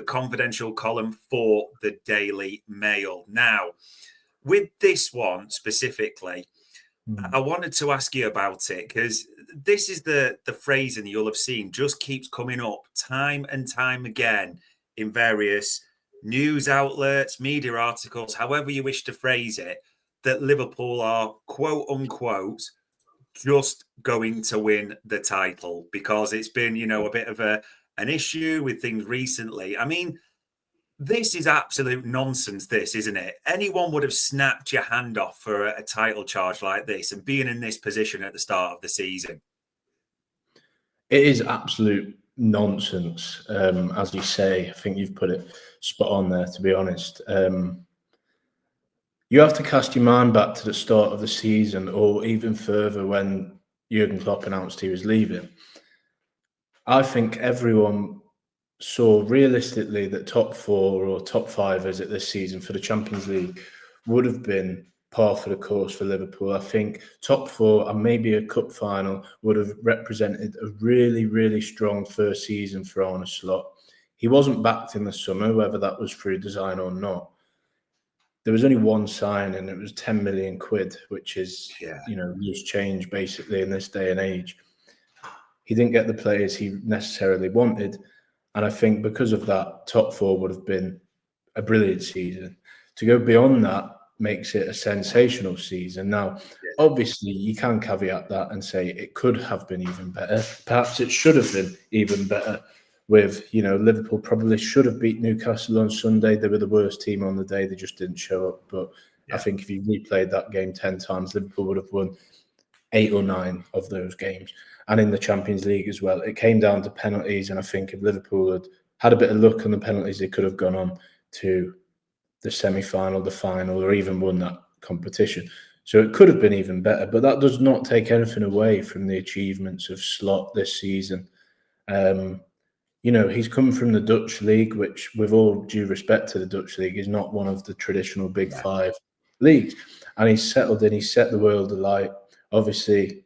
confidential column for the Daily Mail. Now, with this one specifically, I wanted to ask you about it because this is the phrasing you'll have seen just keeps coming up time and time again in various news outlets, media articles, however you wish to phrase it, that Liverpool are, quote unquote, just going to win the title because it's been, a bit of an issue with things recently. I mean, this is absolute nonsense, this, isn't it? Anyone would have snapped your hand off for a title charge like this and being in this position at the start of the season. It is absolute nonsense, as you say. I think you've put it spot on there, to be honest. You have to cast your mind back to the start of the season or even further when Jurgen Klopp announced he was leaving. I think everyone saw realistically that top 4 or top 5, is it this season, for the Champions League would have been par for the course for Liverpool. I think top 4 and maybe a cup final would have represented a really, really strong first season for Arne Slot. He wasn't backed in the summer, whether that was through design or not. There was only one sign, and it was 10 million quid, which is, loose change basically in this day and age. He didn't get the players he necessarily wanted. And I think because of that, top 4 would have been a brilliant season. To go beyond that makes it a sensational season. Now, obviously, you can caveat that and say it could have been even better. Perhaps it should have been even better with, Liverpool probably should have beat Newcastle on Sunday. They were the worst team on the day. They just didn't show up. But I think if you replayed that game 10 times, Liverpool would have won 8 or 9 of those games. And in the Champions League as well, it came down to penalties. And I think if Liverpool had had a bit of luck on the penalties, they could have gone on to the semi-final, the final, or even won that competition. So it could have been even better. But that does not take anything away from the achievements of Slot this season. He's come from the Dutch league, which, with all due respect to the Dutch league, is not one of the traditional big 5 leagues. And he's settled in, he's set the world alight. Obviously,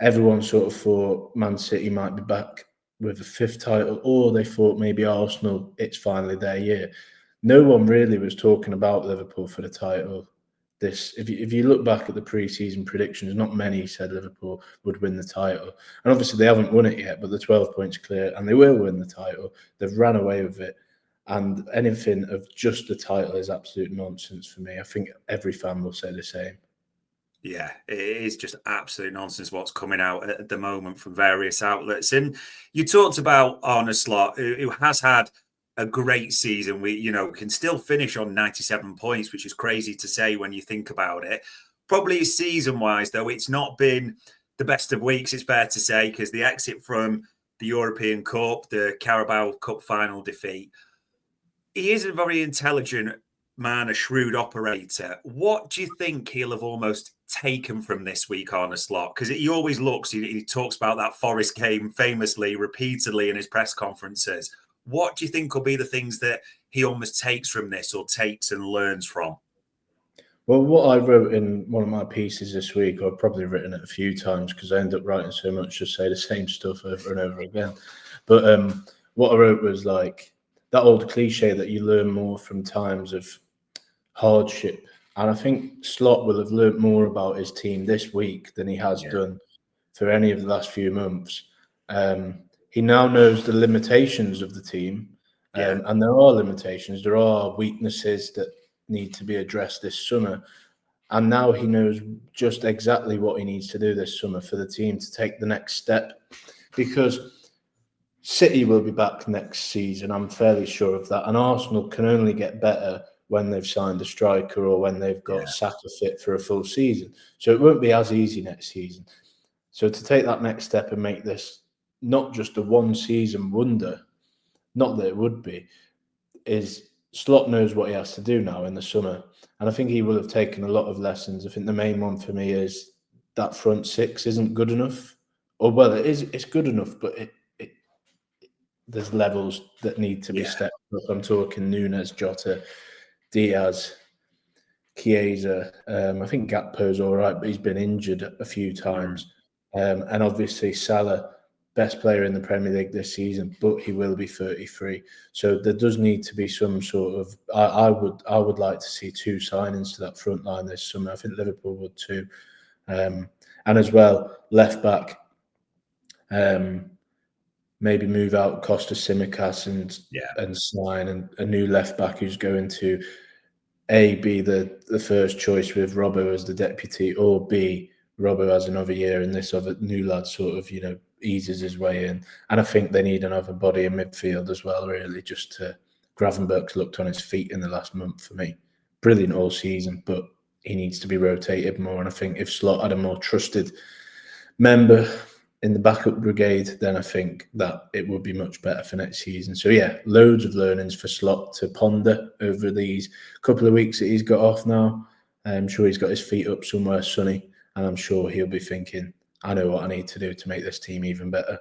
everyone sort of thought Man City might be back with a 5th title, or they thought maybe Arsenal, it's finally their year. No one really was talking about Liverpool for the title. If you look back at the pre-season predictions, not many said Liverpool would win the title. And obviously they haven't won it yet, but the 12 points clear, and they will win the title. They've ran away with it. And anything of just the title is absolute nonsense for me. I think every fan will say the same. Yeah, it is just absolute nonsense what's coming out at the moment from various outlets. And you talked about Arne Slot, who has had a great season. We can still finish on 97 points, which is crazy to say when you think about it. Probably season-wise, though, it's not been the best of weeks, it's fair to say, because the exit from the European Cup, the Carabao Cup final defeat, he is a very intelligent man, a shrewd operator. What do you think he'll have almost taken from this week, Arne Slot? Because he always looks, he talks about that Forest game famously, repeatedly in his press conferences. What do you think will be the things that he almost takes from this or takes and learns from? Well, what I wrote in one of my pieces this week, I've probably written it a few times because I end up writing so much, just say the same stuff over and over again. But what I wrote was like that old cliche that you learn more from times of hardship. And I think Slot will have learned more about his team this week than he has done for any of the last few months. He now knows the limitations of the team, and there are limitations. There are weaknesses that need to be addressed this summer. And now he knows just exactly what he needs to do this summer for the team to take the next step. Because City will be back next season, I'm fairly sure of that. And Arsenal can only get better when they've signed a striker or when they've got Saka fit for a full season. So it won't be as easy next season. So to take that next step and make this not just a one-season wonder, not that it would be, is Slot knows what he has to do now in the summer. And I think he will have taken a lot of lessons. I think the main one for me is that front 6 isn't good enough. Or, well, it's good enough, but there's levels that need to be stepped up. I'm talking Núñez, Jota, Diaz, Chiesa. I think Gakpo's all right, but he's been injured a few times. And obviously Salah best player in the Premier League this season, but he will be 33. So there does need to be some sort of. I would like to see 2 signings to that front line this summer. I think Liverpool would too, and as well left back. Maybe move out Costa Simicas and sign a new left back who's going to be the first choice with Robbo as the deputy, or B, Robbo has another year and this other new lad sort of, eases his way in. And I think they need another body in midfield as well, really, just to... Gravenberch's looked on his feet in the last month for me. Brilliant all season, but he needs to be rotated more. And I think if Slot had a more trusted member in the backup brigade, then I think that it would be much better for next season. So yeah, loads of learnings for Slot to ponder over these couple of weeks that he's got off now. I'm sure he's got his feet up somewhere sunny, and I'm sure he'll be thinking, I know what I need to do to make this team even better.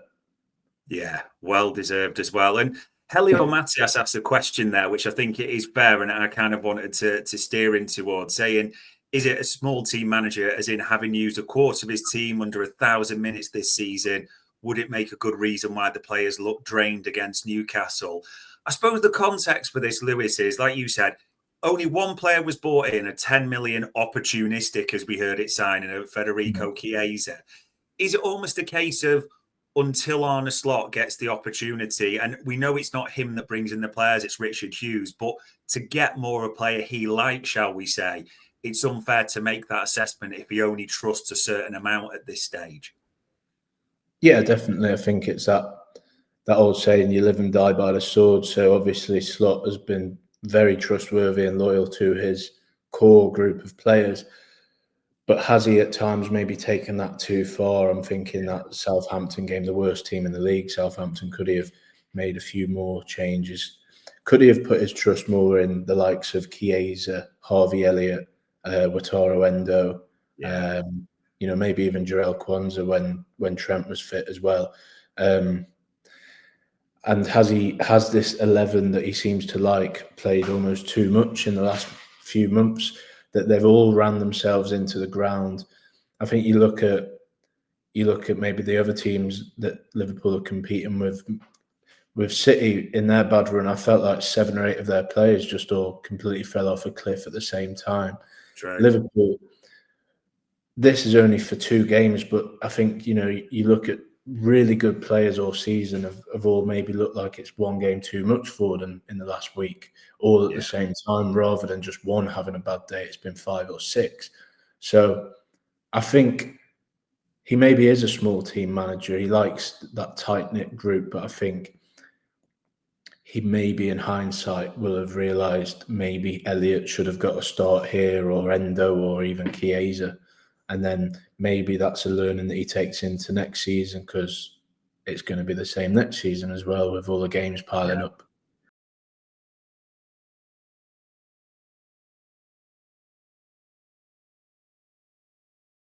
Yeah, well deserved as well. And Helio Matias asked a question there, which I think it is fair, and I kind of wanted to steer in towards, saying, is it a small team manager, as in having used a quarter of his team under 1,000 minutes this season? Would it make a good reason why the players look drained against Newcastle? I suppose the context for this, Lewis, is, like you said, only one player was bought in, a 10 million opportunistic, as we heard it signing, of Federico Chiesa. Is it almost a case of, until Arne Slot gets the opportunity, and we know it's not him that brings in the players, it's Richard Hughes, but to get more of a player he likes, shall we say, it's unfair to make that assessment if he only trusts a certain amount at this stage? Yeah, definitely. I think it's that old saying, you live and die by the sword. So obviously Slot has been very trustworthy and loyal to his core group of players. But has he at times maybe taken that too far? I'm thinking that Southampton game, the worst team in the league, Southampton, could he have made a few more changes? Could he have put his trust more in the likes of Chiesa, Harvey Elliott, Wataru Endo, maybe even Jarell Kwanzaa when Trent was fit as well? And has this 11 that he seems to like played almost too much in the last few months, that they've all ran themselves into the ground? I think you look at maybe the other teams that Liverpool are competing with City in their bad run. I felt like 7 or 8 of their players just all completely fell off a cliff at the same time. Right. Liverpool, this is only for 2 games, but I think, you look at really good players all season have all maybe looked like it's 1 game too much for them in the last week, all at the same time, rather than just one having a bad day. It's been 5 or 6. So I think he maybe is a small team manager. He likes that tight-knit group, but I think he maybe in hindsight will have realised maybe Elliott should have got a start here, or Endo, or even Chiesa. And then maybe that's a learning that he takes into next season, because it's going to be the same next season as well, with all the games piling up.